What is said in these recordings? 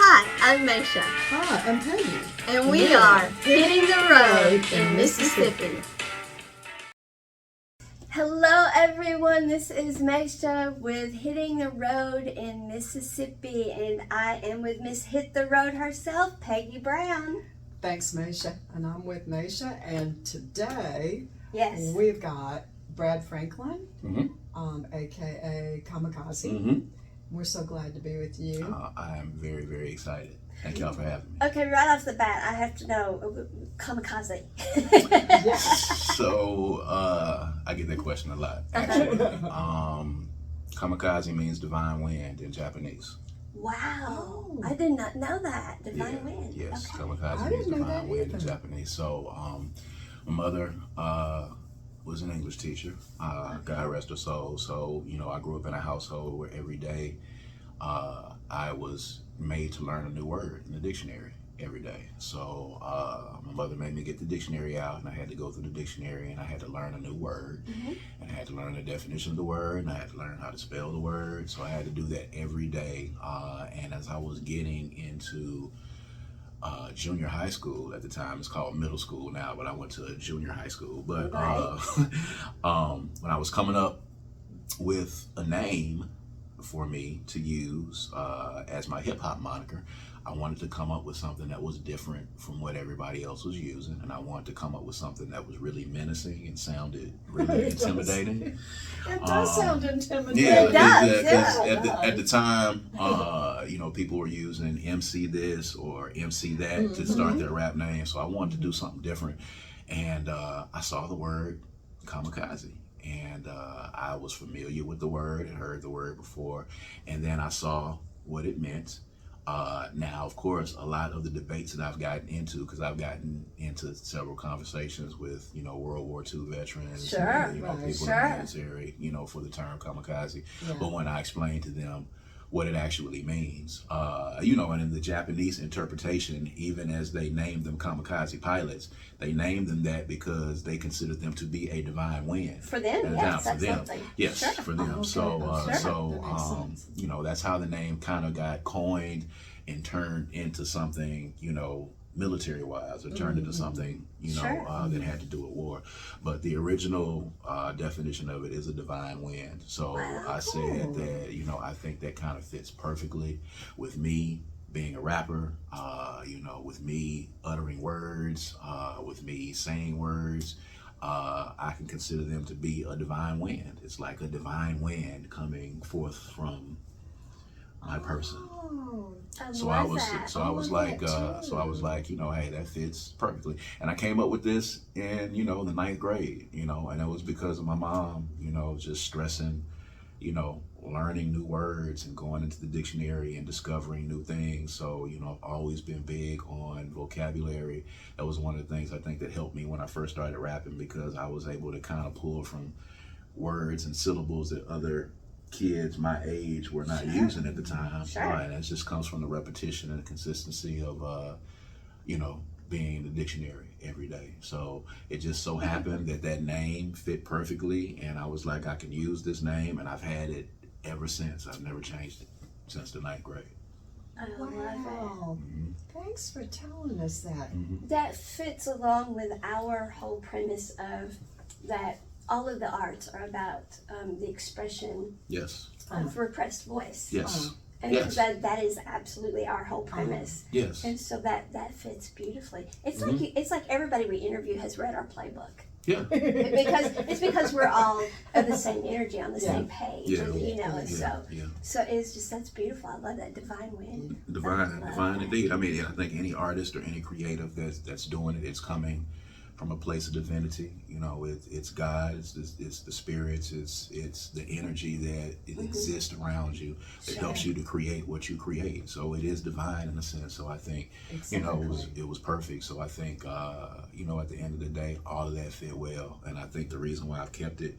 Hi, I'm Meshea. Hi, I'm Peggy. And we are Hitting the Road in Mississippi. Hello everyone, this is Meshea with Hitting the Road in Mississippi, and I am with Miss Hit the Road herself, Peggy Brown. Thanks, Meshea. And I'm with Meshea, and today We've got Brad Franklin, aka Kamikaze. We're so glad to be with you. I am very, very excited. Thank y'all for having me. Okay, right off the bat, I have to know, Kamikaze. So, I get that question a lot, actually. Kamikaze means divine wind in Japanese. Wow, I did not know that. Divine wind. Yes, okay. Kamikaze means divine wind in Japanese. So, my mother was an English teacher. God rest her soul. So, I grew up in a household where every day I was made to learn a new word in the dictionary every day. So my mother made me get the dictionary out, and I had to go through the dictionary, and I had to learn a new word, and I had to learn the definition of the word, and I had to learn how to spell the word. So I had to do that every day. And as I was getting into junior high school at the time, it's called middle school now, but I went to a junior high school. But when I was coming up with a name for me to use as my hip hop moniker, I wanted to come up with something that was different from what everybody else was using, and I wanted to come up with something that was really menacing and sounded really intimidating. It does sound intimidating. Yeah, it does. At the time, people were using MC this or MC that to start their rap name, so I wanted to do something different, and I saw the word Kamikaze. And I was familiar with the word and heard the word before, and then I saw what it meant. Now, of course, a lot of the debates that I've gotten into, because I've gotten into several conversations with, World War II veterans, people in the military, for the term kamikaze. Yeah. But when I explained to them what it actually means, and in the Japanese interpretation, even as they named them kamikaze pilots, they named them that because they considered them to be a divine wind. For them, yes, for them. absolutely. Yes, sure. for them. That's how the name kind of got coined and turned into something, military-wise, or turned into something, that had to do with war. But the original definition of it is a divine wind. So I said that, I think that kind of fits perfectly with me being a rapper, with me uttering words, with me saying words. I can consider them to be a divine wind. It's like a divine wind coming forth from my person. So I was like, hey, that fits perfectly. And I came up with this in, the ninth grade, and it was because of my mom, just stressing, learning new words and going into the dictionary and discovering new things. So, I've always been big on vocabulary. That was one of the things I think that helped me when I first started rapping, because I was able to kind of pull from words and syllables that other kids my age were not using at the time. And it just comes from the repetition and the consistency of, being in the dictionary every day. So it just so happened that name fit perfectly, and I was like, I can use this name, and I've had it ever since. I've never changed it since the ninth grade. Wow. Thanks for telling us that. That fits along with our whole premise of that all of the arts are about the expression of repressed voice. Yes. And that is absolutely our whole premise. Yes. And so that fits beautifully. It's like everybody we interview has read our playbook. Yeah. because we're all of the same energy, on the same page. Yeah. And, so it's just, that's beautiful. I love that divine wind. Divine indeed. I mean, I think any artist or any creative that's doing it, it's coming from a place of divinity. It's God, it's the spirits, it's the energy that exists around you that helps you to create what you create. So it is divine in a sense. So I think, it was perfect. So I think, at the end of the day, all of that fit well. And I think the reason why I've kept it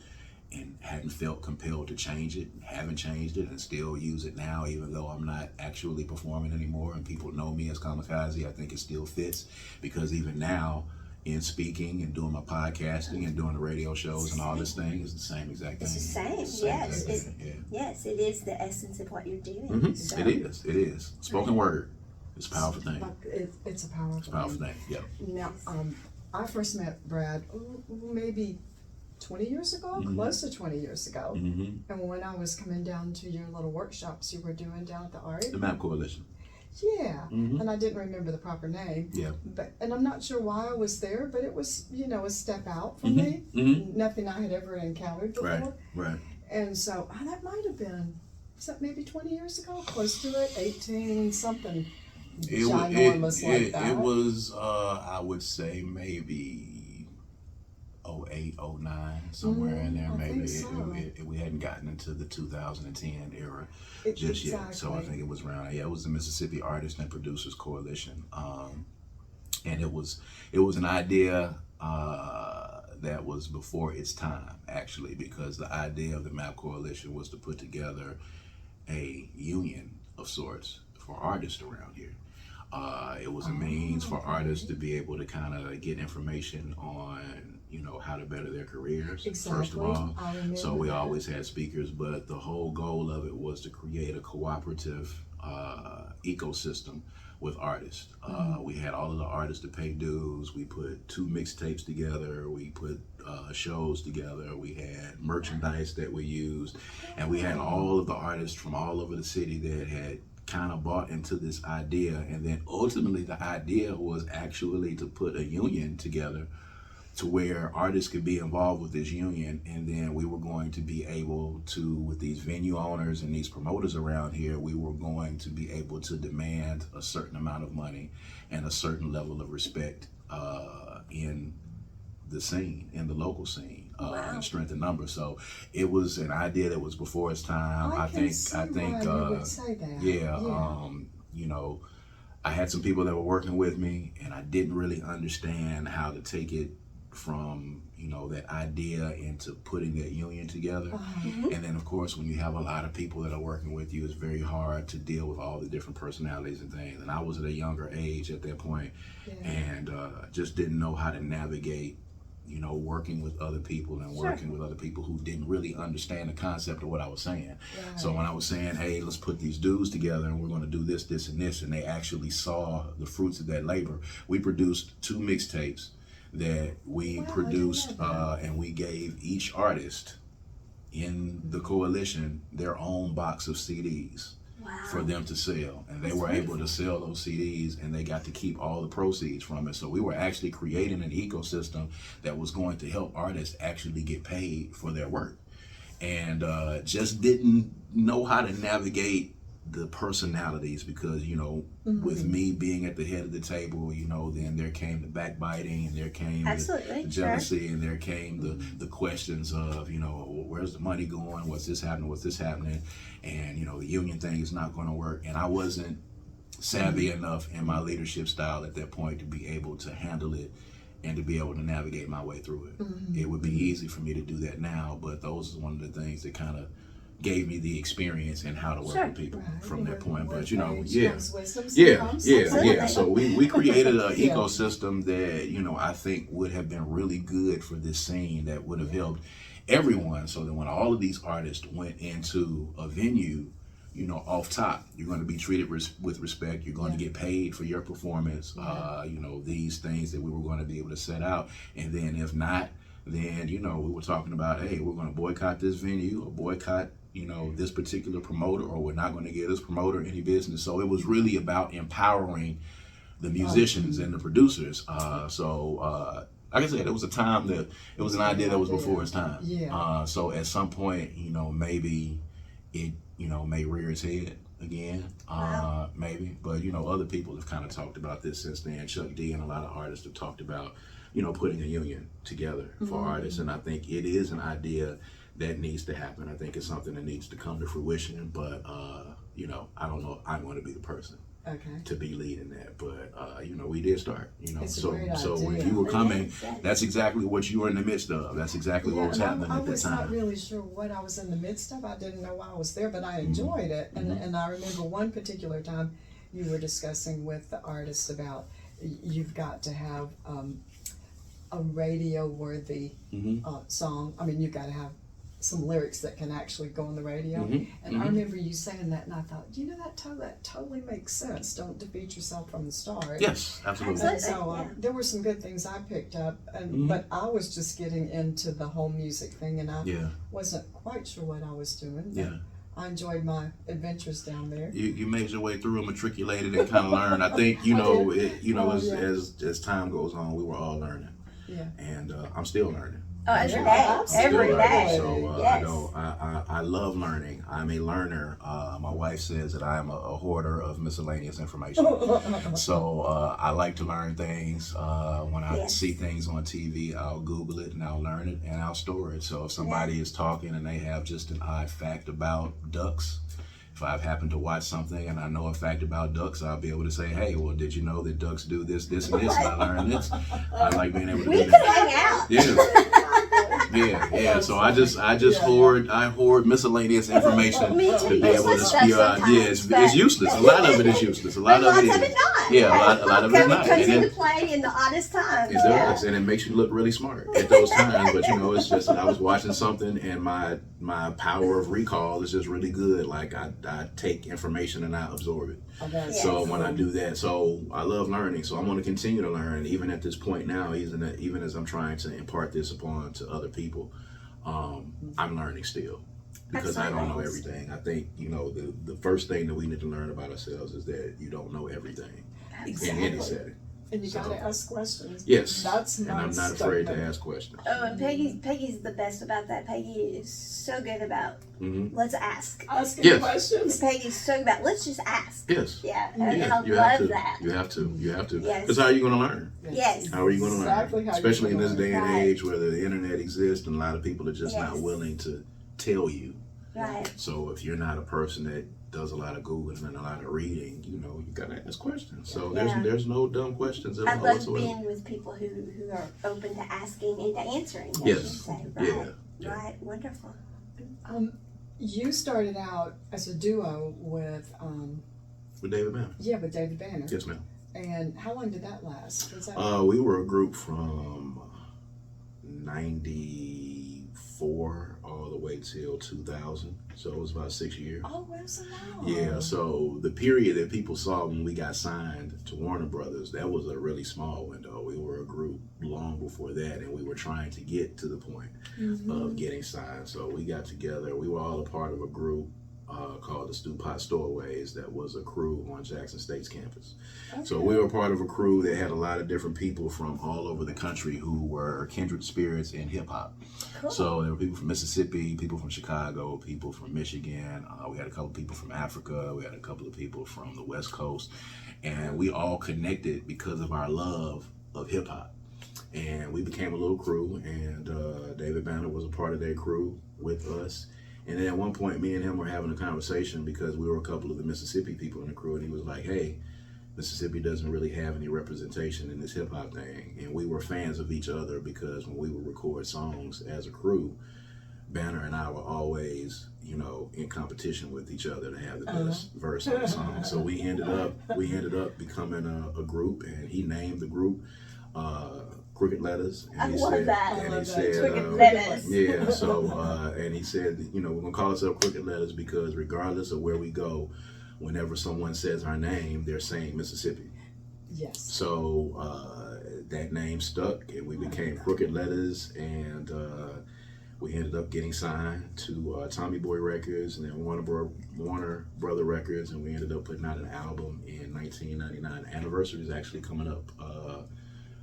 and hadn't felt compelled to change it, haven't changed it, and still use it now, even though I'm not actually performing anymore and people know me as Kamikaze, I think it still fits, because even now, in speaking and doing my podcasting and doing the radio shows and all this thing is the same exact thing. It's the same, yes. Yes, it is the essence of what you're doing. So. It is. Spoken word. It's a powerful thing. It's a powerful It's a powerful thing. Yeah. Now, I first met Brad maybe 20 years ago, close to 20 years ago. And when I was coming down to your little workshops you were doing down at the art. The Map Coalition. Yeah, and I didn't remember the proper name. Yeah. And I'm not sure why I was there, but it was, a step out for me. Nothing I had ever encountered before. Right. And so that might have been, was that maybe 20 years ago? Close to it, 18 something. Ginormous like that. It was, I would say maybe 08, 09, somewhere in there. Maybe so. we hadn't gotten into the 2010 era just Exactly. yet. So I think it was around. Yeah, it was the Mississippi Artists and Producers Coalition, and it was an idea that was before its time, actually, because the idea of the Map Coalition was to put together a union of sorts for artists around here. It was a means for artists to be able to kind of get information on, how to better their careers, first of all. So we always had speakers, but the whole goal of it was to create a cooperative ecosystem with artists. We had all of the artists to pay dues. We put 2 mixtapes together. We put shows together. We had merchandise that we used. And we had all of the artists from all over the city that had kind of bought into this idea. And then ultimately the idea was actually to put a union together to where artists could be involved with this union, and then we were going to be able to, with these venue owners and these promoters around here, we were going to be able to demand a certain amount of money and a certain level of respect in the scene, in the local scene, and strength in numbers. So it was an idea that was before its time. I think you would say that. Yeah. I had some people that were working with me, and I didn't really understand how to take it from that idea into putting that union together. And then of course when you have a lot of people that are working with you, it's very hard to deal with all the different personalities and things. And I was at a younger age at that point, and just didn't know how to navigate working with other people and working with other people who didn't really understand the concept of what I was saying. So when I was saying, hey, let's put these dudes together and we're going to do this, this, and this, and they actually saw the fruits of that labor. We produced 2 mixtapes that we produced, and we gave each artist in the coalition their own box of CDs for them to sell. And they were able to sell those CDs, and they got to keep all the proceeds from it. So we were actually creating an ecosystem that was going to help artists actually get paid for their work. And just didn't know how to navigate the personalities because, with me being at the head of the table, then there came the backbiting, and there came the jealousy, and there came the questions of, where's the money going? What's this happening? And, the union thing is not going to work. And I wasn't savvy enough in my leadership style at that point to be able to handle it and to be able to navigate my way through it. It would be easy for me to do that now, but those are one of the things that kind of gave me the experience in how to work with people from that point. But So we created an ecosystem that I think would have been really good for this scene, that would have helped everyone. So that when all of these artists went into a venue, off top, you're going to be treated with respect. You're going to get paid for your performance. These things that we were going to be able to set out, and then if not, then we were talking about, hey, we're going to boycott this venue or boycott this particular promoter, or we're not going to give this promoter any business. So it was really about empowering the musicians and the producers. Like I said, it was an idea that was before its time. So at some point, maybe it, may rear its head again, maybe. But, other people have kind of talked about this since then. Chuck D and a lot of artists have talked about, putting a union together for artists. And I think it is an idea that needs to happen. I think it's something that needs to come to fruition, but I don't know if I'm going to be the person to be leading that. But we did start. So when you were coming, that's exactly what you were in the midst of. That's exactly what was happening at that time. I was not really sure what I was in the midst of. I didn't know why I was there, but I enjoyed it. And I remember one particular time you were discussing with the artists about you've got to have a radio-worthy song. I mean, you've got to have some lyrics that can actually go on the radio. And I remember you saying that, and I thought, you know, that totally makes sense. Don't defeat yourself from the start. Yes, absolutely. And so there were some good things I picked up, and but I was just getting into the whole music thing, and I wasn't quite sure what I was doing. Yeah. I enjoyed my adventures down there. You made your way through and matriculated and kind of learned. I think, as time goes on, we were all learning. Yeah. And I'm still learning. Oh, every day. Every day. So Yes. I love learning. I'm a learner. My wife says that I am a hoarder of miscellaneous information. So I like to learn things. When I see things on TV, I'll Google it and I'll learn it and I'll store it. So if somebody is talking and they have just an odd fact about ducks, if I've happened to watch something and I know a fact about ducks, I'll be able to say, hey, well, did you know that ducks do this, this, and this? And I learned this. I like being able to do that. We could hang out. Yeah. So I just hoard miscellaneous information to be able to spew out. Yeah, it's useless. A lot of it is useless. A lot of it is not. Yeah, a lot of it is not. Comes into play in the oddest times. It does, and it makes you look really smart at those times. But it's just I was watching something, and my power of recall is just really good. Like I take information and I absorb it. Yes. So when I do that, so I love learning. So I'm going to continue to learn, even at this point now, even as I'm trying to impart this upon to other people. I'm learning still because I don't know everything. I think the first thing that we need to learn about ourselves is that you don't know everything in any setting. And you got to ask questions. Yes, that's and I'm not afraid to ask questions. Oh, and Peggy's the best about that. Peggy is so good about let's ask. Asking questions. Peggy's so good about let's just ask. Yes. Yeah, and I you love have to. that. You have to. Yes. Because how are you going to learn? Yes. How are you going to Exactly learn? how Especially in you're this gonna day and learn. age where the internet exists and a lot of people are just not Yes. willing to tell you. Right. So if you're not a person that does a lot of Googling and a lot of reading, you gotta ask questions. So there's no dumb questions at I all love whatsoever. being with people who are open to asking and to answering. I Yes. should say. Right. Yeah. Right. Wonderful. You started out as a duo with With David Banner. with David Banner. Yes, ma'am. And how long did that last? Was that We were a group from 94 all the way till 2000. So it was about 6 years. Oh, well, so long. Yeah, so the period that people saw when we got signed to Warner Brothers, that was a really small window. We were a group long before that, and we were trying to get to the point of getting signed. So we got together. We were all a part of a group called the Stew Pot Stowaways that was a crew on Jackson State's campus. Okay. So we were part of a crew that had a lot of different people from all over the country who were kindred spirits in hip-hop. Cool. So there were people from Mississippi, people from Chicago, people from Michigan. We had a couple of people from Africa. We had a couple of people from the West Coast. And we all connected because of our love of hip-hop. And we became a little crew, and David Banner was a part of that crew with us. And then at one point, me and him were having a conversation because we were a couple of the Mississippi people in the crew, and he was like, hey, Mississippi doesn't really have any representation in this hip-hop thing. And we were fans of each other because when we would record songs as a crew, Banner and I were always, in competition with each other to have the best verse on the song. So we ended up becoming a group, and he named the group Crooked Letters. And I love that. And I he said, Crooked Letters. Yeah, so, and he said, we're going to call ourselves Crooked Letters because regardless of where we go, whenever someone says our name, they're saying Mississippi. Yes. So that name stuck, and we became Crooked Letters, and we ended up getting signed to Tommy Boy Records and then Warner Brother Records, and we ended up putting out an album in 1999. The anniversary is actually coming up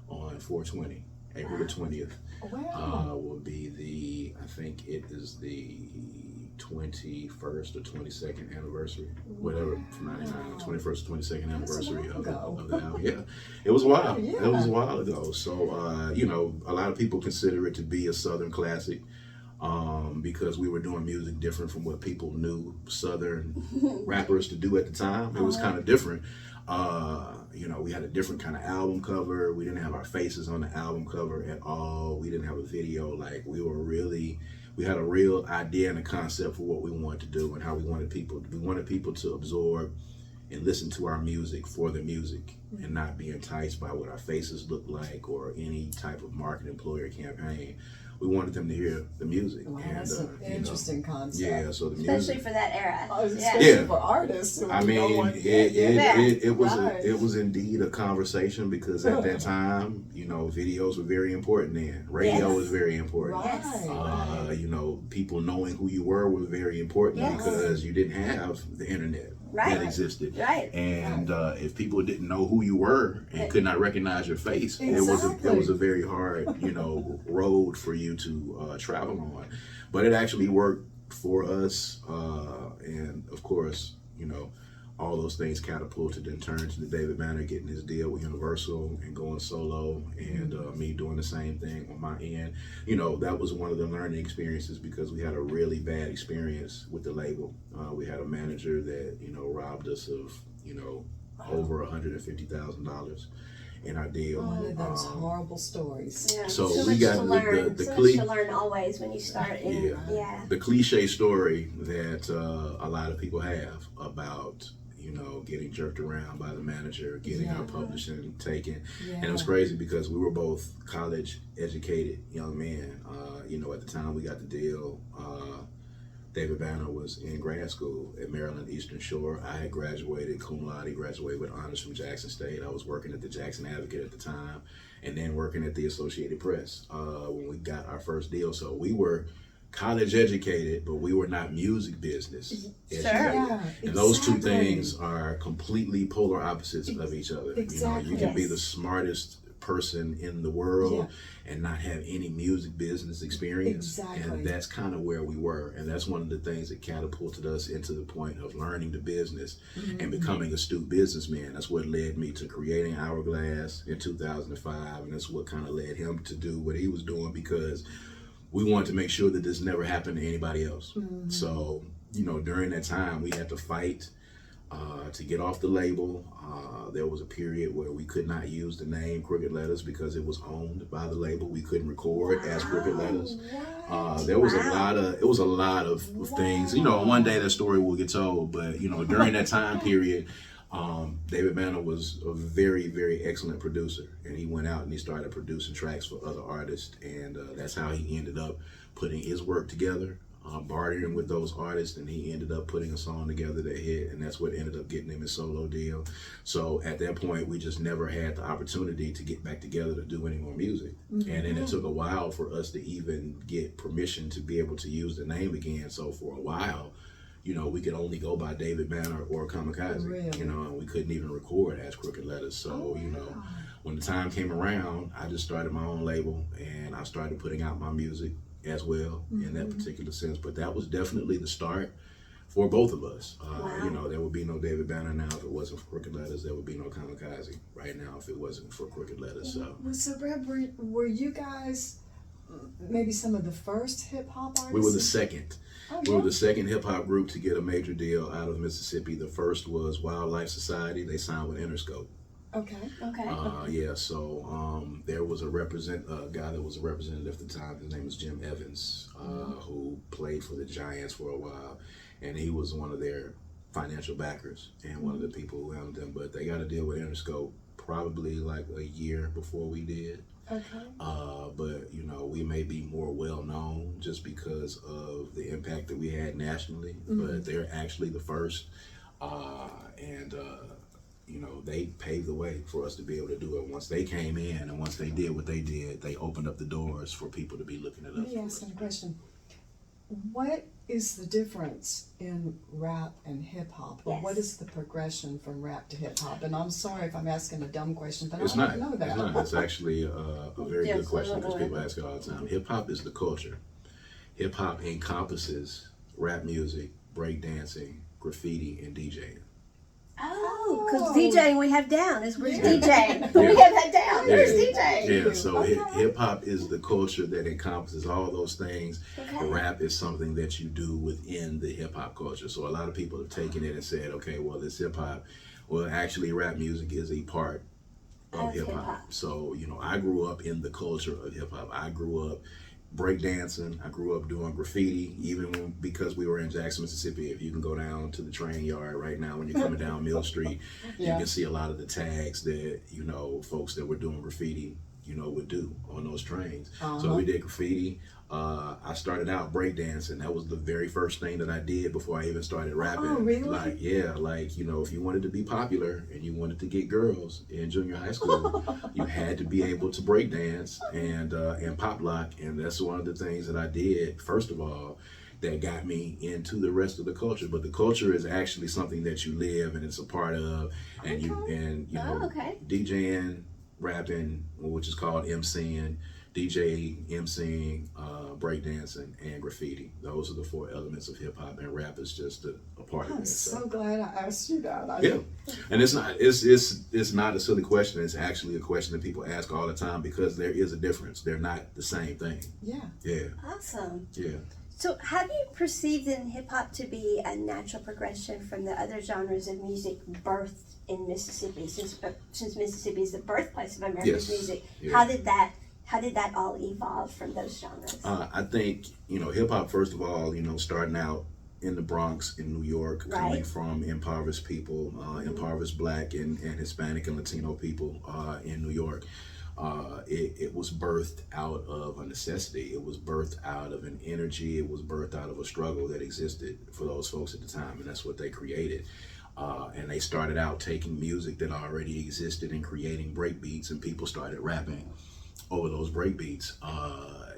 on 4/20, April the 20th. Wow. Will be I think it is the 21st or 22nd anniversary, whatever, from 99, 21st or 22nd anniversary of the album. Yeah, it was wild. Yeah. It was a while ago. So, a lot of people consider it to be a Southern classic because we were doing music different from what people knew Southern rappers to do at the time. It was kind of different. We had a different kind of album cover. We didn't have our faces on the album cover at all. We didn't have a video. Like, we had a real idea and a concept for what we wanted to do and how we wanted people to absorb and listen to our music for the music and not be enticed by what our faces look like or any type of marketing ploy or campaign. we wanted them to hear the music. Wow, And, that's an interesting concept. Yeah, so the Especially music. for that era. Especially Yeah. for artists. I mean, it was indeed a conversation because at that time, you know, videos were very important then. Radio was very important. Right. You know, people knowing who you were was very important because you didn't have the internet that existed. Right. And if people didn't know who you were and could not recognize your face, it was a very hard, you know, road for you to travel on. But it actually worked for us, and of course, you know, all those things catapulted in turn to the David Banner getting his deal with Universal and going solo, and me doing the same thing on my end. You know, that was one of the learning experiences because we had a really bad experience with the label. We had a manager that, you know, robbed us of, you know, over $150,000 in our deal. One of those horrible stories. Yeah. So we got the much cliche. to learn always when you start in. The cliche story that a lot of people have about, you know, getting jerked around by the manager, getting our publishing taken. And it was crazy because we were both college educated young men. You know, at the time we got the deal, David Banner was in grad school at Maryland Eastern Shore. I had graduated cum laude, graduated with honors from Jackson State. I was working at the Jackson Advocate at the time, and then working at the Associated Press when we got our first deal. So we were college educated, but we were not music business educated. And those two things are completely polar opposites of each other. You know, you can be the smartest person in the world and not have any music business experience. And that's kind of where we were. And that's one of the things that catapulted us into the point of learning the business and becoming astute businessman. That's what led me to creating Hourglass in 2005. And that's what kind of led him to do what he was doing, because we wanted to make sure that this never happened to anybody else. So, you know, during that time, we had to fight to get off the label. There was a period where we could not use the name Crooked Letters because it was owned by the label. We couldn't record as Crooked Letters. There was a lot of things. You know, one day that story will get told, but you know, during that time period, David Banner was a very, very excellent producer, and he went out and he started producing tracks for other artists, and that's how he ended up putting his work together, bartering with those artists, and he ended up putting a song together that hit, and that's what ended up getting him his solo deal. So at that point, we just never had the opportunity to get back together to do any more music. And then it took a while for us to even get permission to be able to use the name again. So for a while, you know, we could only go by David Banner or Kamikaze, you know, and we couldn't even record as Crooked Letters. So, you know, when the time came around, I just started my own label, and I started putting out my music as well in that particular sense. But that was definitely the start for both of us. You know, there would be no David Banner now if it wasn't for Crooked Letters. There would be no Kamikaze right now if it wasn't for Crooked Letters. So Brad, were you guys maybe some of the first hip hop artists? we were the second. We were the second hip hop group to get a major deal out of Mississippi. The first was Wildlife Society. They signed with Interscope. So there was a guy that was a representative at the time. His name was Jim Evans, who played for the Giants for a while, and he was one of their financial backers and one of the people who helped them. But they got a deal with Interscope probably like a year before we did. But you know, we may be more well known just because of the impact that we had nationally. But they're actually the first, and you know, they paved the way for us to be able to do it. Once they came in and once they did what they did, they opened up the doors for people to be looking at us. Let me ask you a question. What is the difference in rap and hip hop? Or what is the progression from rap to hip hop? And I'm sorry if I'm asking a dumb question, but I don't know that. It's not. It's actually a very good question because people ask it all the time. Hip hop is the culture. Hip hop encompasses rap music, break dancing, graffiti, and DJing. Oh, because DJing we have down is where's DJing. We have that down. Where's DJing? Yeah, so hip hop is the culture that encompasses all those things. Rap is something that you do within the hip hop culture. So a lot of people have taken it and said, okay, well, this hip hop. Well, actually, rap music is a part of hip hop. So, you know, I grew up in the culture of hip hop. I grew up breakdancing. I grew up doing graffiti, because we were in Jackson, Mississippi. If you can go down to the train yard right now when you're coming down Mill Street, you can see a lot of the tags that, you know, folks that were doing graffiti, would do on those trains. Uh-huh. So we did graffiti. I started out breakdancing. That was the very first thing that I did before I even started rapping. Oh, really? Like, yeah, like, if you wanted to be popular and you wanted to get girls in junior high school, you had to be able to breakdance and pop lock. And that's one of the things that I did, first of all, that got me into the rest of the culture. But the culture is actually something that you live and it's a part of, and okay. DJing, rapping, which is called MCing, emceeing, breakdancing, and graffiti. Those are the 4 elements of hip hop, and rap is just a part of it. I'm so glad I asked you that. Yeah, and it's not a silly question. It's actually a question that people ask all the time because there is a difference. They're not the same thing. Yeah. Yeah. Awesome. Yeah. So have you perceived in hip-hop to be a natural progression from the other genres of music birthed in Mississippi, since Mississippi is the birthplace of America's music? Yeah. How did that all evolve from those genres? I think, hip-hop, first of all, starting out in the Bronx, in New York, coming from impoverished people, impoverished Black and Hispanic and Latino people in New York. It was birthed out of a necessity. It was birthed out of an energy. It was birthed out of a struggle that existed for those folks at the time, and that's what they created. And they started out taking music that already existed and creating break beats, and people started rapping over those break beats.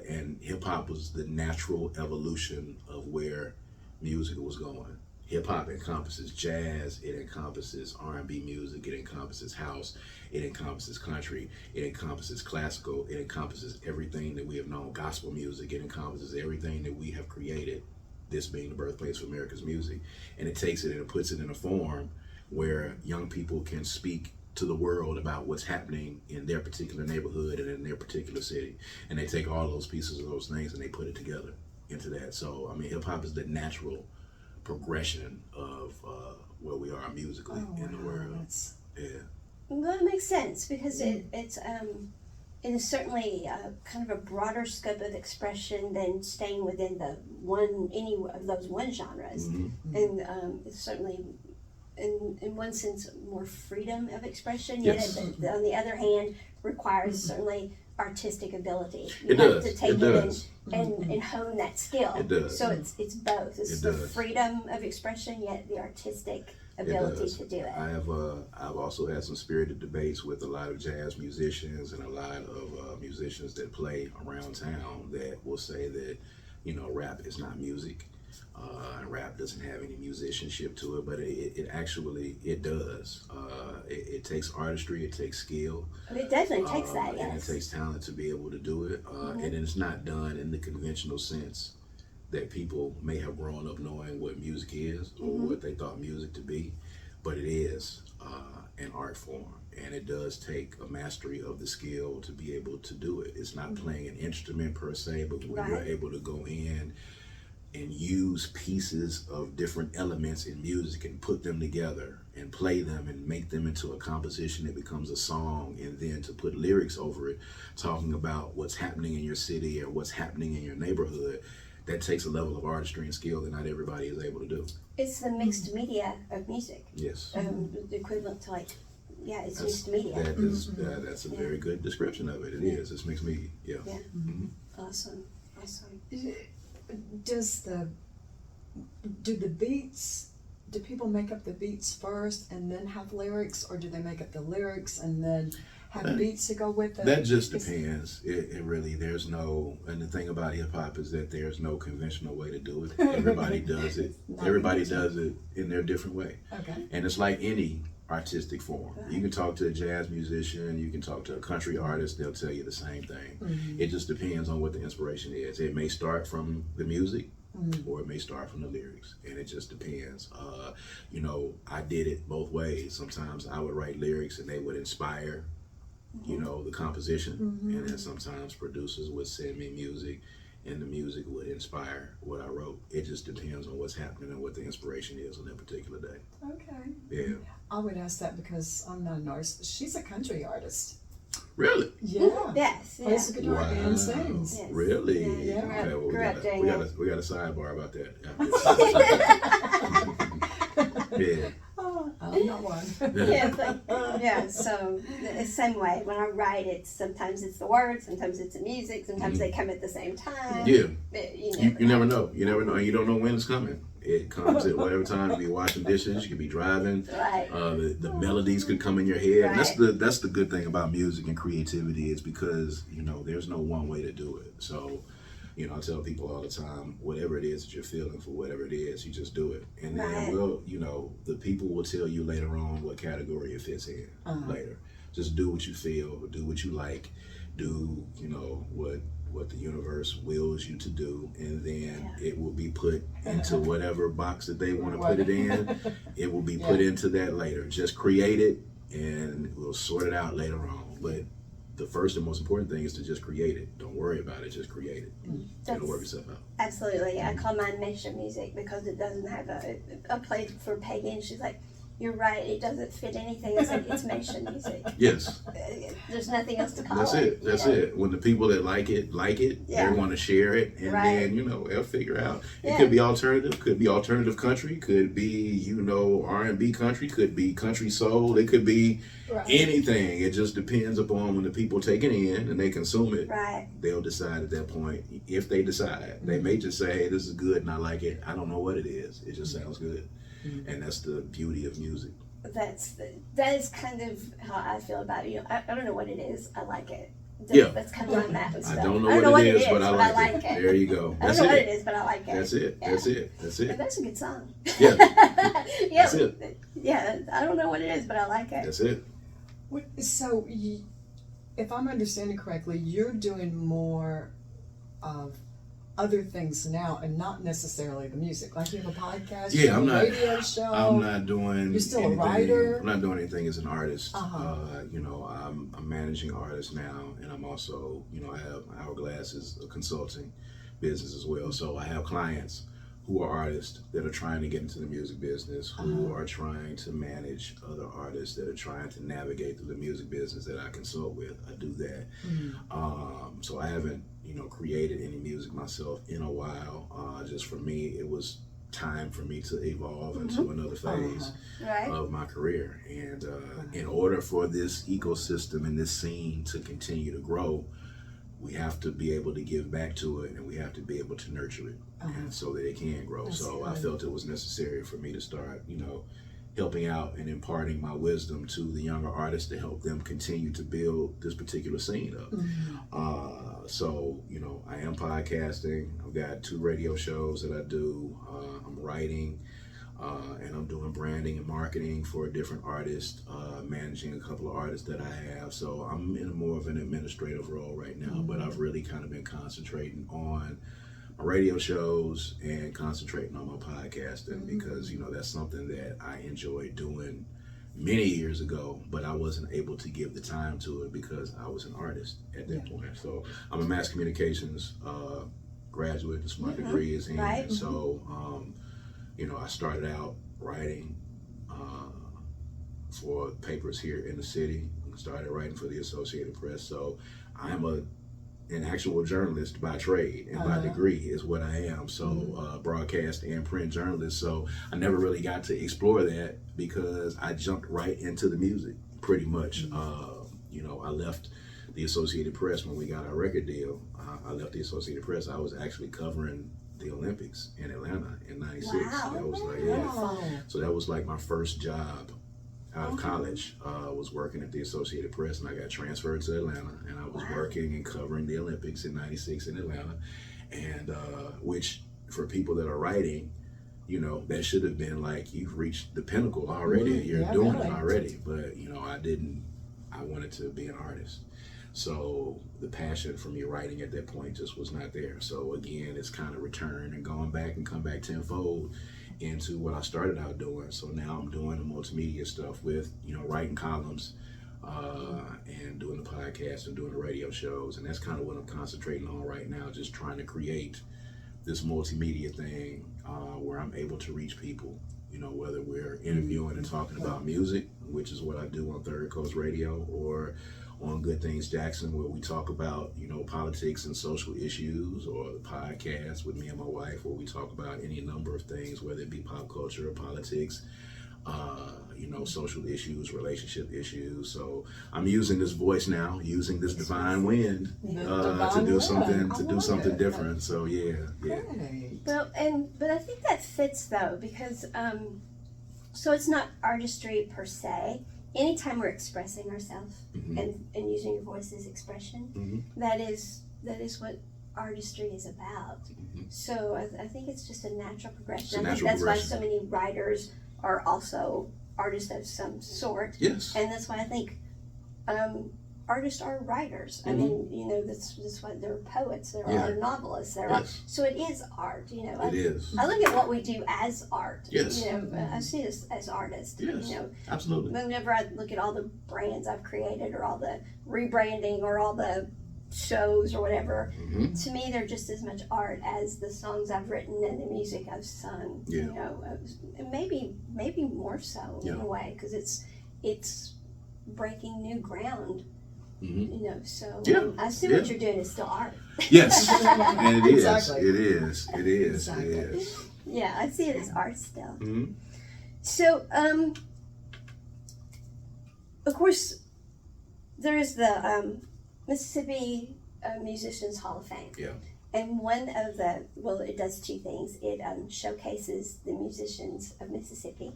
And hip hop was the natural evolution of where music was going. Hip hop encompasses jazz, it encompasses R&B music, it encompasses house, it encompasses country, it encompasses classical, it encompasses everything that we have known, gospel music, it encompasses everything that we have created, this being the birthplace of America's music. And it takes it and it puts it in a form where young people can speak to the world about what's happening in their particular neighborhood and in their particular city. And they take all those pieces of those things and they put it together into that. So, I mean, hip hop is the natural progression of where we are musically in the world. Yeah. Well, it makes sense because it is certainly kind of a broader scope of expression than staying within any of those one genres, and it's certainly in one sense more freedom of expression. Yes. Yet on the other hand, requires certainly artistic ability. You have to take it and hone that skill. It does. So it's both. It's the freedom of expression, yet the artistic ability to do it. I've also had some spirited debates with a lot of jazz musicians and a lot of musicians that play around town that will say that, rap is not music. And rap doesn't have any musicianship to it, but it actually does. It takes artistry, it takes skill. It definitely takes that, yes. And it takes talent to be able to do it. And it's not done in the conventional sense that people may have grown up knowing what music is or what they thought music to be, but it is an art form. And it does take a mastery of the skill to be able to do it. It's not playing an instrument per se, but when you're able to go in and use pieces of different elements in music and put them together and play them and make them into a composition that becomes a song, and then to put lyrics over it talking about what's happening in your city or what's happening in your neighborhood, that takes a level of artistry and skill that not everybody is able to do. It's the mixed media of music. Yes. The equivalent to it's mixed media. That's a very good description of it. It is. It's mixed media. Yeah. Awesome. Do people make up the beats first and then have lyrics, or do they make up the lyrics and then have beats to go with it? That just depends. It really, and the thing about hip hop is that there's no conventional way to do it. Everybody does it. Everybody does it in their different way. Okay. And it's like any artistic form. You can talk to a jazz musician, you can talk to a country artist, they'll tell you the same thing. It just depends on what the inspiration is. It may start from the music, or it may start from the lyrics, and it just depends. I did it both ways. Sometimes I would write lyrics and they would inspire the composition, and then sometimes producers would send me music and the music would inspire what I wrote. It just depends on what's happening and what the inspiration is on that particular day. Okay. Yeah. I would ask that because I'm not an artist. She's a country artist. Really? Yeah. Yes. Plays the guitar and sings. Yes. Really? Yeah. Okay, well, we got a sidebar about that. Yeah. I'm not one. Yeah, Yeah, so the same way. When I write, sometimes it's the words, sometimes it's the music, sometimes they come at the same time. Yeah. But You never know. You never know. You don't know when it's coming. It comes at whatever time. You could be washing dishes. You could be driving. Right. The melodies could come in your head. Right. And that's the good thing about music and creativity is because there's no one way to do it. So I tell people all the time, whatever it is that you're feeling for whatever it is, you just do it. And then the people will tell you later on what category it fits in later. Just do what you feel, do what you like, do what the universe wills you to do, and then it will be put into whatever box that they want to put it in. It will be put into that later. Just create it, and we'll sort it out later on. But the first and most important thing is to just create it. Don't worry about it. Just create it. It'll work itself out. Absolutely. I call mine Meshea music because it doesn't have a place for Peggy, and she's like, "You're right. It doesn't fit anything." I said, "It's Meshea music." Yes. There's nothing else to call That's it. That's it. When the people that like it, they want to share it, and then they'll figure out. It could be alternative. Could be alternative country. Could be R&B country. Could be country soul. It could be anything. It just depends upon when the people take it in and they consume it. Right. They'll decide at that point. If they decide, they may just say, "Hey, this is good and I like it. I don't know what it is. It just sounds good." And that's the beauty of music. That is kind of how I feel about it. I don't know what it is. I like it. That's kind of where I'm at with stuff. I don't know what it is, but I like it. There you go. I don't know what it is, but I like it. That's it. Yeah. That's it. That's it. And that's a good song. Yeah. Yeah. That's it. Yeah. I don't know what it is, but I like it. That's it. So, if I'm understanding correctly, you're doing more of other things now and not necessily the music. Like you have a podcast, I'm not. Radio show. I'm not doing. You're still anything, a writer. I'm not doing anything as an artist. Uh-huh. I'm managing artists now, and I'm also, I have Hourglass is a consulting business as well. So I have clients who are artists that are trying to get into the music business, who are trying to manage other artists that are trying to navigate through the music business that I consult with. I do that. So I haven't, created any music myself in a while. Just for me, it was time for me to evolve into another phase of my career. And in order for this ecosystem and this scene to continue to grow, we have to be able to give back to it, and we have to be able to nurture it, and so that it can grow. So I felt it was necessary for me to start, helping out and imparting my wisdom to the younger artists to help them continue to build this particular scene up. So, I am podcasting. I've got 2 radio shows that I do. I'm writing, and I'm doing branding and marketing for a different artist, managing a couple of artists that I have. So I'm in more of an administrative role right now, but I've really kind of been concentrating on my radio shows and concentrating on my podcasting because, that's something that I enjoyed doing many years ago, but I wasn't able to give the time to it because I was an artist at that point. So I'm a mass communications graduate. That's my degree is in. Right. So, I started out writing for papers here in the city. I started writing for the Associated Press. So I'm an actual journalist by trade, and by degree is what I am. So broadcast and print journalist. So I never really got to explore that because I jumped right into the music pretty much. I left the Associated Press when we got our record deal. I left the Associated Press. I was actually covering the Olympics in Atlanta in '96. Wow. So that was like, so that was like my first job out of college. Was working at the Associated Press, and I got transferred to Atlanta, and I was working and covering the Olympics in '96 in Atlanta, and which for people that are writing, that should have been like, you've reached the pinnacle already. You're doing it already. But I didn't. I wanted to be an artist. So the passion for me writing at that point just was not there. So again, it's kind of returned and gone back and come back tenfold into what I started out doing. So now I'm doing the multimedia stuff with, writing columns and doing the podcast and doing the radio shows. And that's kind of what I'm concentrating on right now, just trying to create this multimedia thing where I'm able to reach people, whether we're interviewing and talking about music, which is what I do on Third Coast Radio, or on Good Things Jackson, where we talk about, politics and social issues, or the podcast with me and my wife, where we talk about any number of things, whether it be pop culture or politics, social issues, relationship issues. So I'm using this voice now, using this divine wind to do something different. So yeah. Great. Well, but I think that fits though, because so it's not artistry per se. Anytime we're expressing ourselves and using your voice as expression, that is what artistry is about. So I think it's just a natural progression. I think that's why so many writers are also artists of some sort. Yes. And that's why I think artists are writers. I mean, you know, that's why they're poets, there are novelists, there are. So it is art, you know. It is. I look at what we do as art. Yes. You know, I see it as artists. Yes. You know, Absolutely. whenever I look at all the brands I've created or all the rebranding or all the shows or whatever, to me they're just as much art as the songs I've written and the music I've sung. You know, and maybe more so in a way, because it's breaking new ground. You know, so I see what you're doing is still art. Yes, and it is. Exactly. It is. It is. Exactly. It is. Yeah, I see it as art still. So, of course, there is the Mississippi Musicians Hall of Fame. Yeah. And one of it does two things. It showcases the musicians of Mississippi,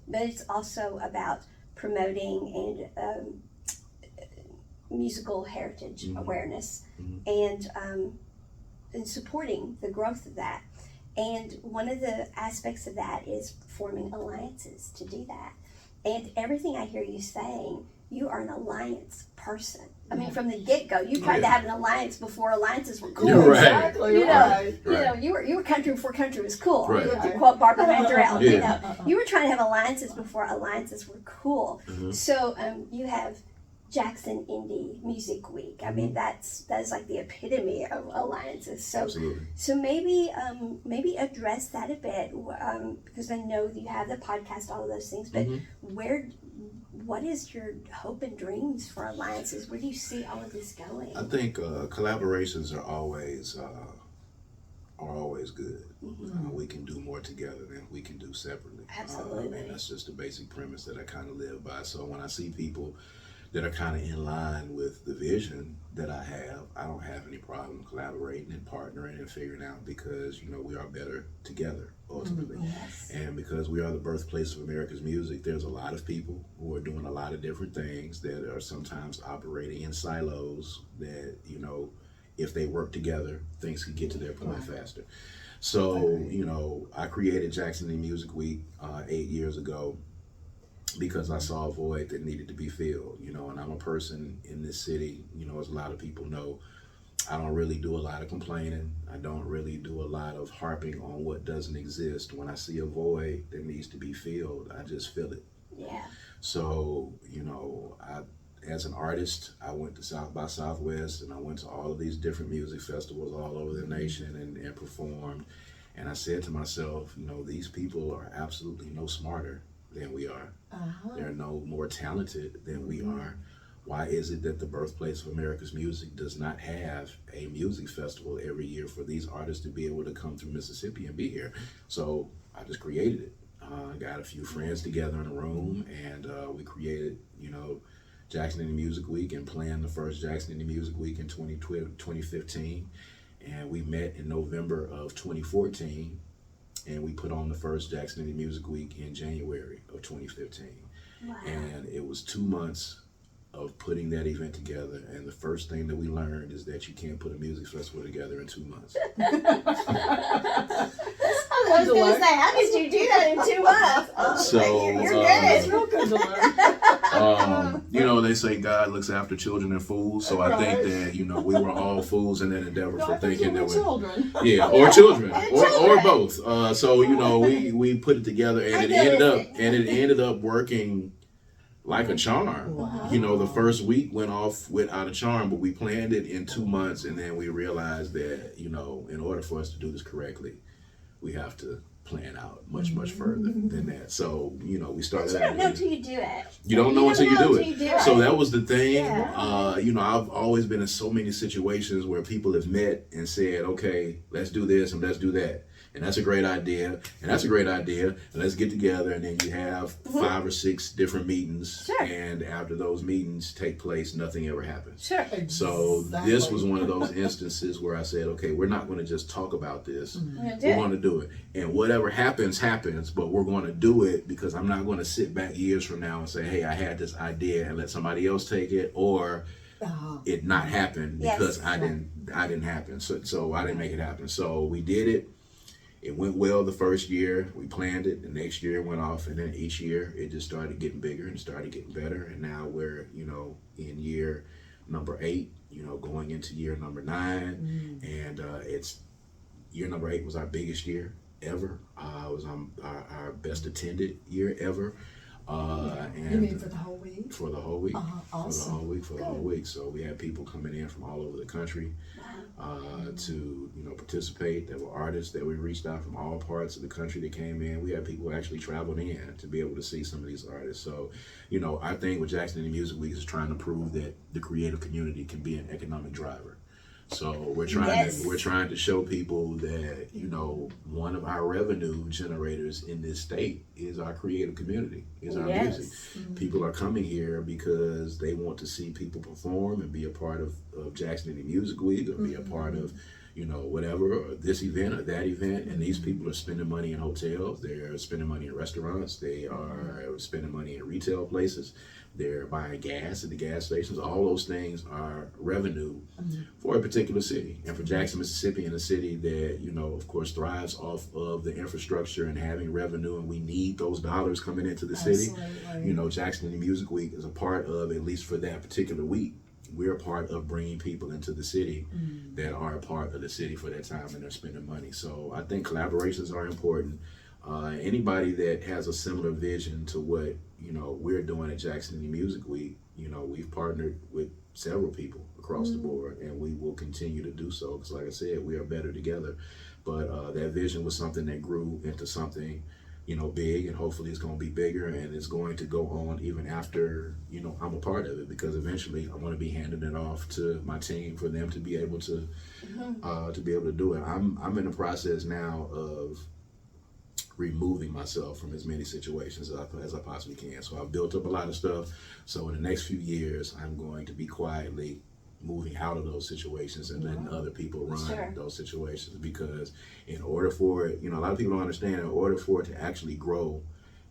but it's also about promoting and musical heritage awareness and supporting the growth of that. And one of the aspects of that is forming alliances to do that. And everything I hear you saying, you are an alliance person. I mean, from the get-go, you tried to have an alliance before alliances were cool. You're right. Exactly. You know, Right. you know, you were country before country was cool. Right. To quote Barbara Mandrell, you Yeah. know, you were trying to have alliances before alliances were cool. So you have Jackson Indie Music Week. I mean, that is like the epitome of alliances. So, Absolutely. so maybe address that a bit, because I know you have the podcast, all of those things. But what is your hope and dreams for alliances? Where do you see all of this going? I think collaborations are always good. We can do more together than we can do separately. Absolutely. And that's just the basic premise that I kind of live by. So when I see people that are kind of in line with the vision that I have, I don't have any problem collaborating and partnering and figuring out, because, you know, we are better together ultimately. Yes. And because we are the birthplace of America's music, there's a lot of people who are doing a lot of different things that are sometimes operating in silos that, you know, if they work together, things can get to their point faster. So, you know, I created Jackson Indie Music Week 8 years ago because I saw a void that needed to be filled, you know, and I'm a person in this city, you know, as a lot of people know, I don't really do a lot of complaining. I don't really do a lot of harping on what doesn't exist. When I see a void that needs to be filled, I just fill it. Yeah. So, you know, as an artist, I went to South by Southwest, and I went to all of these different music festivals all over the nation and performed. And I said to myself, you know, these people are absolutely no smarter than we are. They're no more talented than we are. Why is it that the birthplace of America's music does not have a music festival every year for these artists to be able to come through Mississippi and be here? So I just created it. Got a few friends together in a room, and we created, you know, Jackson Indie Music Week, and planned the first Jackson Indie Music Week in 2015. And we met in November of 2014, and we put on the first Jackson Indie Music Week in January of 2015. Wow. And it was 2 months of putting that event together, and the first thing that we learned is that you can't put a music festival together in 2 months. I was going to say, how did you do that in 2 months? So, you're good. It's real good to learn. You know, they say God looks after children and fools, so I think that, you know, we were all fools in that endeavor for thinking that children. or children, or children. both. So, you know, we put it together, and it ended up working like a charm. Wow. You know, the first week went off without a charm, but we planned it in 2 months, and then we realized that, you know, in order for us to do this correctly, we have to plan out much further than that. So, you know, we started You don't know until you do it. You don't know until you do until you do it. it. So that was the thing. Yeah. You know, I've always been in so many situations where people have met and said, okay, let's do this and let's do that. and that's a great idea, and that's a great idea, and let's get together, and then you have 5 or 6 different meetings, Sure. and after those meetings take place, nothing ever happens. Sure. So this was one of those instances where I said, okay, we're not going to just talk about this. We're going to do it. And whatever happens, happens, but we're going to do it because I'm not going to sit back years from now and say, hey, I had this idea and let somebody else take it, or it not happen because I didn't happen. So I didn't make it happen. So we did it. It went well the first year. We planned it. The next year it went off, and then each year it just started getting bigger and started getting better. And now we're, in year number 8, going into year number 9, and it's year number 8 was our biggest year ever. It was our best attended year ever. And you mean for the whole week? For the whole week. Awesome. For the whole week. So we had people coming in from all over the country to participate. There were artists that we reached out from all parts of the country that came in. We had people actually traveling in to be able to see some of these artists. So, our thing with Jackson City Music Week is trying to prove that the creative community can be an economic driver. So we're trying to show people that one of our revenue generators in this state is our creative community, is our music. People are coming here because they want to see people perform and be a part of Jackson City Music Week, or be a part of whatever, or this event or that event. And these people are spending money in hotels, they're spending money in restaurants, they are spending money in retail places, they're buying gas at the gas stations. All those things are revenue for a particular city. And for Jackson, Mississippi, in a city that, of course, thrives off of the infrastructure and having revenue, and we need those dollars coming into the city. Jackson City Music Week is a part of, at least for that particular week, we're a part of bringing people into the city that are a part of the city for that time, and they're spending money. So I think collaborations are important. Anybody that has a similar vision to what we're doing at Jackson City Music Week, we've partnered with several people across the board, and we will continue to do so, because like I said, we are better together. But that vision was something that grew into something big, and hopefully it's going to be bigger, and it's going to go on even after I'm a part of it, because eventually I want to be handing it off to my team for them to be able to do it. I'm in the process now of removing myself from as many situations as I possibly can. So I've built up a lot of stuff. So in the next few years, I'm going to be quietly moving out of those situations and letting other people run those situations, because in order for it, a lot of people don't understand, in order for it to actually grow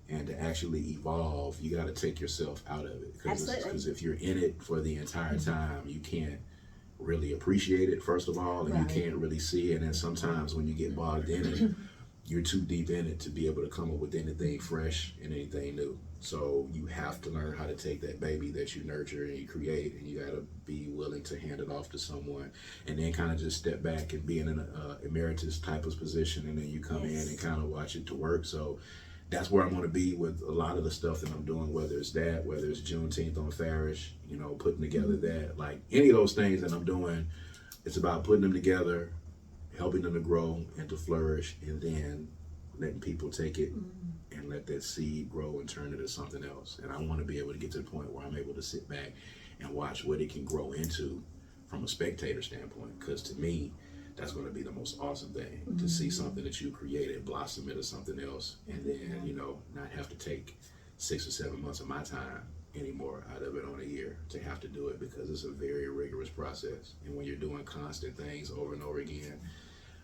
and to actually evolve, you got to take yourself out of it. Because if you're in it for the entire time, you can't really appreciate it, first of all, and you can't really see it. And sometimes when you get bogged in it, you're too deep in it to be able to come up with anything fresh and anything new. So you have to learn how to take that baby that you nurture and you create, and you got to be willing to hand it off to someone, and then kind of just step back and be in an emeritus type of position, and then you come in and kind of watch it to work. So that's where I'm going to be with a lot of the stuff that I'm doing, whether it's Juneteenth on Farish, putting together that, like any of those things that I'm doing, it's about putting them together, helping them to grow and to flourish, and then letting people take it and let that seed grow and turn it into something else. And I want to be able to get to the point where I'm able to sit back and watch what it can grow into from a spectator standpoint, because to me, that's going to be the most awesome thing, to see something that you created blossom into something else, and then, not have to take 6 or 7 months of my time anymore out of it on a year to have to do it, because it's a very rigorous process. And when you're doing constant things over and over again,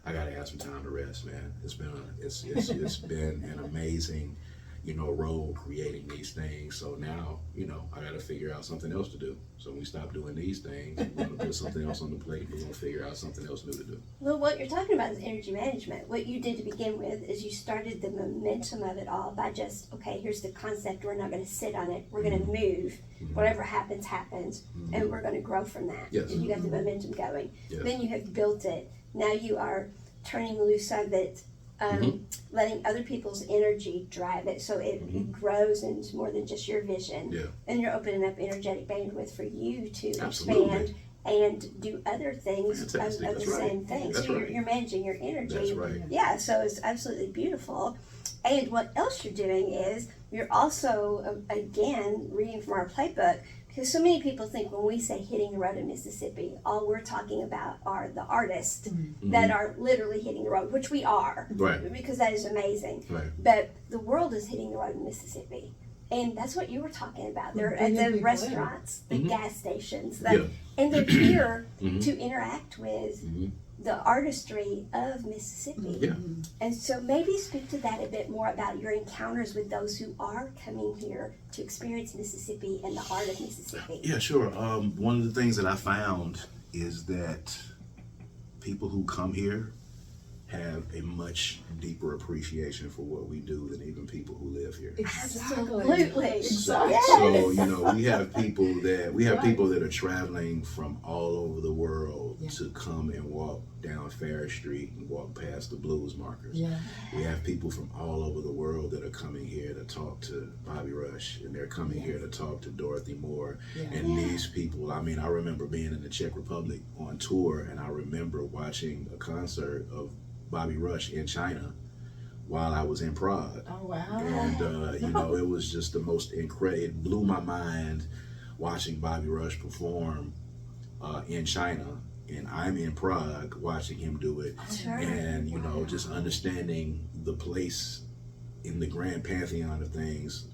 I gotta have some time to rest, man. It's been an amazing, role creating these things. So now, I gotta figure out something else to do. So when we stop doing these things, we're gonna put something else on the plate. We're gonna figure out something else new to do. Well, what you're talking about is energy management. What you did to begin with is you started the momentum of it all by just, okay, here's the concept. We're not gonna sit on it. We're gonna move. Whatever happens, happens, and we're gonna grow from that. Yes. And you got the momentum going. Yes. Then you have built it. Now you are turning loose of it, letting other people's energy drive it, so it grows into more than just your vision. Yeah. And you're opening up energetic bandwidth for you to Absolutely. expand and do other things of Fantastic. the That's right. same thing. That's So right. you're managing your energy. That's right. Yeah, so it's absolutely beautiful. And what else you're doing is you're also, again, reading from our playbook, because so many people think when we say hitting the road in Mississippi, all we're talking about are the artists that are literally hitting the road, which we are, because that is amazing. But the world is hitting the road in Mississippi. And that's what you were talking about. They're at the restaurants, the gas stations, and they're here to interact with the artistry of Mississippi. And so maybe speak to that a bit more about your encounters with those who are coming here to experience Mississippi and the art of Mississippi. Yeah, sure. One of the things that I found is that people who come here have a much deeper appreciation for what we do than even people who live here. Absolutely. So you know, we have people that are traveling from all over the world to come and walk down Farish Street and walk past the blues markers. We have people from all over the world that are coming here to talk to Bobby Rush, and they're coming here to talk to Dorothy Moore. And these people, I mean, I remember being in the Czech Republic on tour, and I remember watching a concert of Bobby Rush in China while I was in Prague. Oh, wow. And, you know, it was just the most incredible, it blew my mind watching Bobby Rush perform in China. And I'm in Prague watching him do it. And, you know, just understanding the place in the grand pantheon of things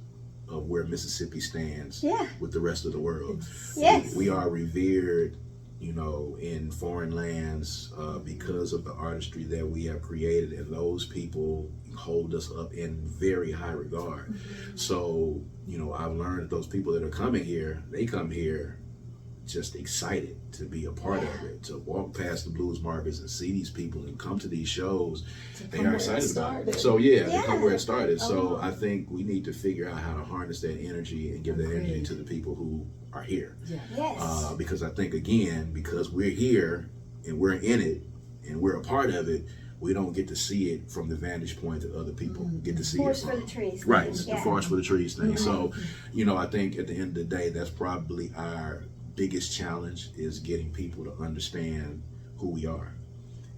of where Mississippi stands with the rest of the world. We are revered, you know, in foreign lands because of the artistry that we have created, and those people hold us up in very high regard. So, you know, I've learned that those people that are coming here, they come here just excited to be a part of it, to walk past the blues markers and see these people and come to these shows. They are excited about it. So they come where it started. So I think we need to figure out how to harness that energy and give that energy to the people who are here. Because I think, again, because we're here and we're in it and we're a part of it, we don't get to see it from the vantage point that other people get to see Forest it from. for the trees. Right, the forest for the trees thing. So, you know, I think at the end of the day, that's probably our biggest challenge, is getting people to understand who we are.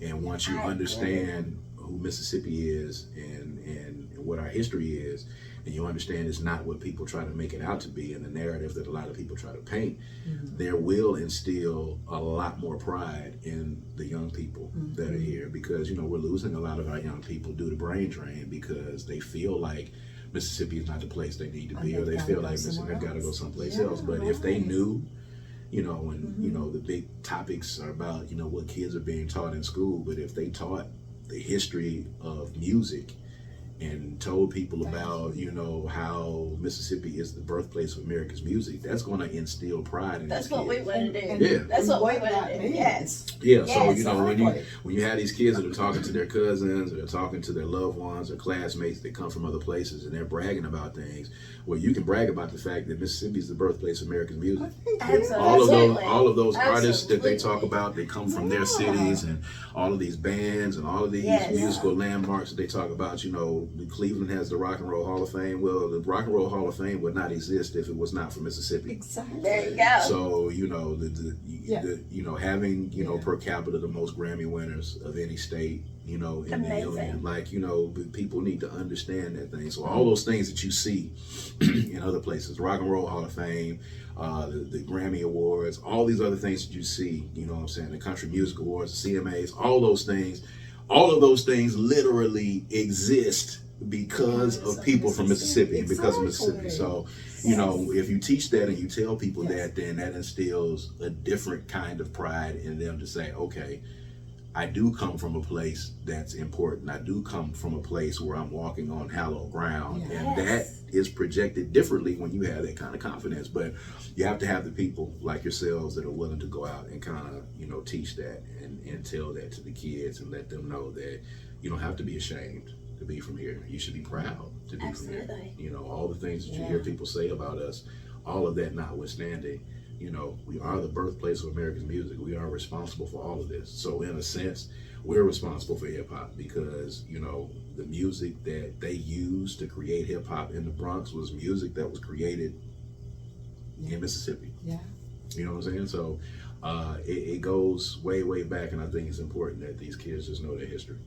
And once you understand who Mississippi is and what our history is, and you understand it's not what people try to make it out to be and the narrative that a lot of people try to paint, there will instill a lot more pride in the young people that are here, because, you know, we're losing a lot of our young people due to brain drain, because they feel like Mississippi is not the place they need to be, or they feel like Mississippi got to go someplace else. But if they knew, you know, and you know, the big topics are about, you know, what kids are being taught in school, but if they taught the history of music and told people about, you know, how Mississippi is the birthplace of America's music, that's going to instill pride in these kids. That's what we want to do. That's what we want to do. So, you know, when you have these kids that are talking to their cousins, or they're talking to their loved ones or classmates that come from other places, and they're bragging about things, well, you can brag about the fact that Mississippi is the birthplace of American music. All of those artists that they talk about, they come from their cities, and all of these bands and all of these musical landmarks that they talk about. You know, Cleveland has the Rock and Roll Hall of Fame. Well, the Rock and Roll Hall of Fame would not exist if it was not for Mississippi. Exactly. There you go. So, you know, you know, having, you know, per capita the most Grammy winners of any state, you know, in the union, like, you know, people need to understand that thing. So all those things that you see in other places, Rock and Roll Hall of Fame, the Grammy Awards, all these other things that you see, you know what I'm saying, the Country Music Awards, the CMAs, all of those things literally exist because of people from Mississippi and because of Mississippi. So, you know, if you teach that and you tell people that, then that instills a different kind of pride in them to say, okay, I do come from a place that's important. I do come from a place where I'm walking on hallowed ground. And that is projected differently when you have that kind of confidence. But you have to have the people like yourselves that are willing to go out and kind of, you know, teach that and tell that to the kids and let them know that you don't have to be ashamed to be from here. You should be proud to be from here. You know, all the things that you hear people say about us, all of that notwithstanding, you know, we are the birthplace of American music. We are responsible for all of this. So in a sense, we're responsible for hip hop because, you know, the music that they used to create hip hop in the Bronx was music that was created in Mississippi. You know what I'm saying? So it goes way, way back, and I think it's important that these kids just know their history.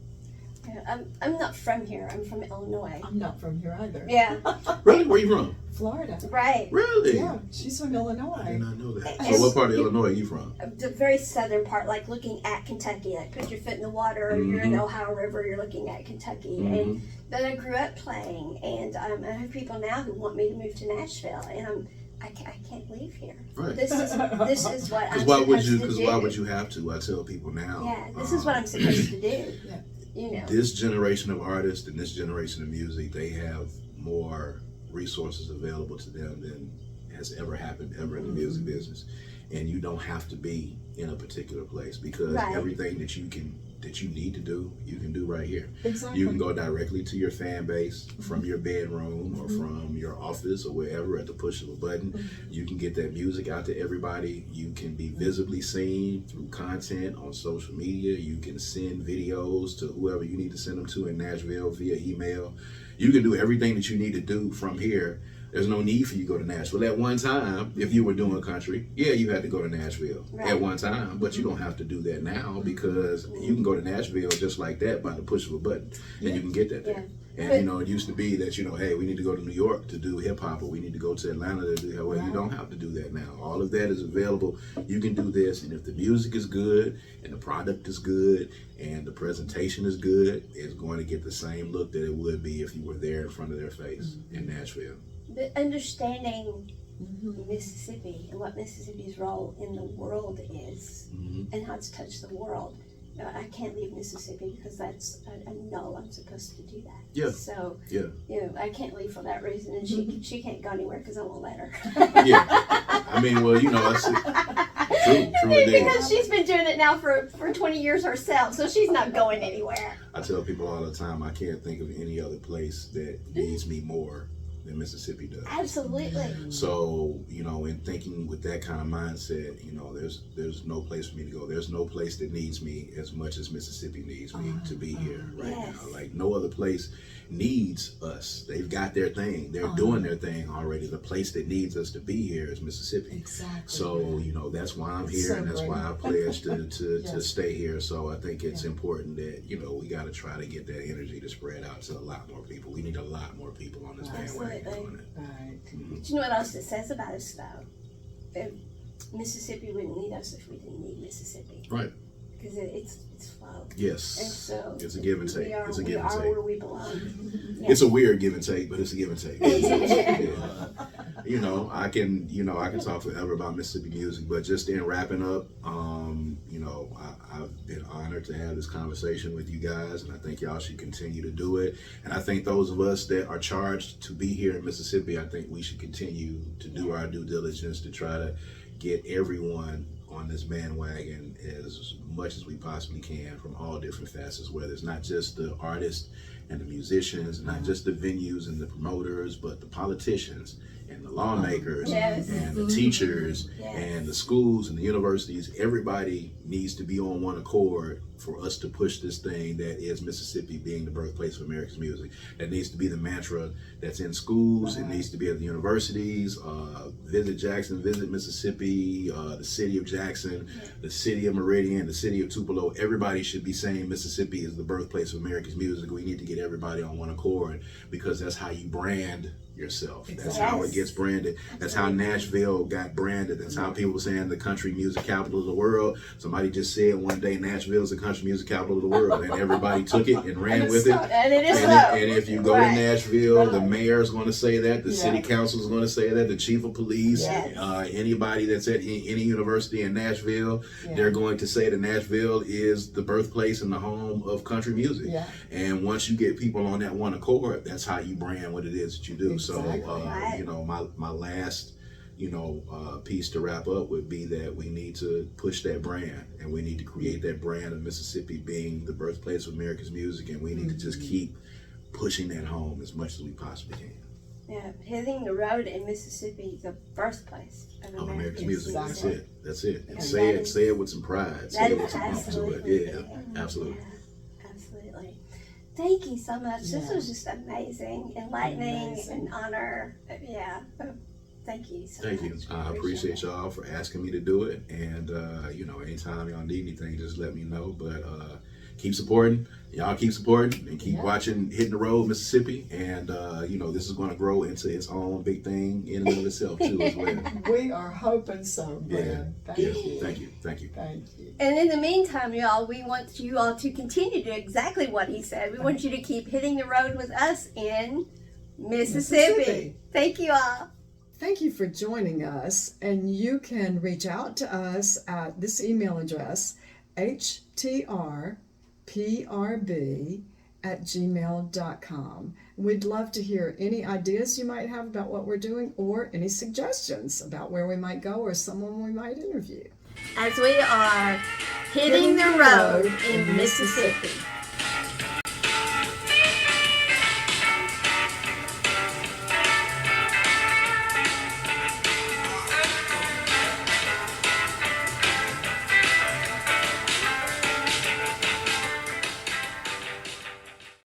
Yeah, I'm not from here. I'm from Illinois. I'm not from here either. Yeah, Really? Where you from? Florida. right. Really? Yeah, she's from Illinois. I did not know that. And- So what part of Illinois are you from? The very southern part, like looking at Kentucky, like put your foot in the water, or you're in the Ohio River, you're looking at Kentucky. And but I grew up playing, and I have people now who want me to move to Nashville, and I can't leave here. Right. This is what I'm Because why would supposed you? to Because do. why would you have to? I tell people now. Yeah, this is what I'm supposed to do. Yeah. You know. This generation of artists and this generation of music, they have more resources available to them than has ever happened ever in the music business. And you don't have to be in a particular place, because Right. everything that you need to do, you can do right here. Exactly. You can go directly to your fan base from your bedroom or from your office or wherever at the push of a button. You can get that music out to everybody. You can be visibly seen through content on social media. You can send videos to whoever you need to send them to in Nashville via email. You can do everything that you need to do from here. There's no need for you to go to Nashville. At one time, if you were doing country, yeah, you had to go to Nashville at one time, but you don't have to do that now, because you can go to Nashville just like that by the push of a button, and you can get that there. And you know, it used to be that, you know, hey, we need to go to New York to do hip hop, or we need to go to Atlanta to do hip hop. Well, you don't have to do that now. All of that is available. You can do this, and if the music is good, and the product is good, and the presentation is good, it's going to get the same look that it would be if you were there in front of their face in Nashville. But understanding Mississippi and what Mississippi's role in the world is, and how it's touched the world. I can't leave Mississippi because that's I know I'm supposed to do that. Yeah. So Yeah. you know, I can't leave for that reason, and she can't go anywhere because I won't let her. Yeah. I mean, well, you know, that's true indeed. Because she's been doing it now for 20 years herself, so she's not going anywhere. I tell people all the time, I can't think of any other place that needs me more than Mississippi does. Absolutely. So, you know, in thinking with that kind of mindset, you know, there's no place for me to go. There's no place that needs me as much as Mississippi needs me to be here right now. Like, no other place needs us. They've got their thing. They're doing their thing already. The place that needs us to be here is Mississippi. Exactly. So, you know, that's why I'm here, So and that's great. why I pledged to Yes. stay here. So I think it's important that, you know, we got to try to get that energy to spread out to a lot more people. We need a lot more people on this bandwagon doing it. Right. Do you know what else it says about us, though? If Mississippi wouldn't need us if we didn't need Mississippi. Right. Because it's flow. Yes. And so It's a give and take. It's a give and we are take. where we belong. It's a weird give and take, but it's a give and take. Yeah. You know, I can talk forever about Mississippi music, but just in wrapping up, you know, I've been honored to have this conversation with you guys, and I think y'all should continue to do it. And I think those of us that are charged to be here in Mississippi, I think we should continue to do our due diligence to try to get everyone on this bandwagon as much as we possibly can from all different facets, whether it's not just the artists and the musicians, not just the venues and the promoters, but the politicians and the lawmakers Yes. and the teachers Yes. and the schools and the universities. Everybody needs to be on one accord for us to push this thing that is Mississippi being the birthplace of America's music. That needs to be the mantra that's in schools. It needs to be at the universities. Visit Jackson, visit Mississippi, the city of Jackson, the city of Meridian, the city of Tupelo. Everybody should be saying Mississippi is the birthplace of America's music. We need to get everybody on one accord, because that's how you brand yourself. That's how it gets branded. That's how Nashville got branded. That's how people were saying the country music capital of the world. Somebody just said one day Nashville is the country music capital of the world, and everybody took it and ran with it. And it is And if you go to Right. Nashville, the mayor is going to say that, the city council is going to say that, the chief of police, Yes. anybody that's at any university in Nashville, they're going to say that Nashville is the birthplace and the home of country music. Yeah. And once you get people on that one accord, that's how you brand what it is that you do. Exactly. So, you know, my last, you know, piece to wrap up would be that we need to push that brand, and we need to create that brand of Mississippi being the birthplace of America's music, and we need to just keep pushing that home as much as we possibly can. Yeah, hitting the road in Mississippi, the birthplace of Of America's America's music. music. That's it. And And say that it. is- Say it with some pride. Say That it is with some oomph to it. absolutely. Yeah, absolutely. Yeah, absolutely. Thank you so much. This Yeah. was just amazing, enlightening, Amazing. an honor. Yeah. Thank you so Thank you. much. I appreciate y'all for asking me to do it. And, you know, anytime y'all need anything, just let me know. But keep supporting. Y'all keep supporting and keep watching Hitting the Road, Mississippi. And, this is going to grow into its own big thing in and of itself, too, as well. We are hoping so, Brad. Thank you. Thank you. Thank you. And in the meantime, y'all, we want you all to continue to do exactly what he said. We want you to keep hitting the road with us in Mississippi. Thank you all. Thank you for joining us. And you can reach out to us at this email address, htrprb@gmail.com. We'd love to hear any ideas you might have about what we're doing or any suggestions about where we might go or someone we might interview. As we are hitting the road in Mississippi.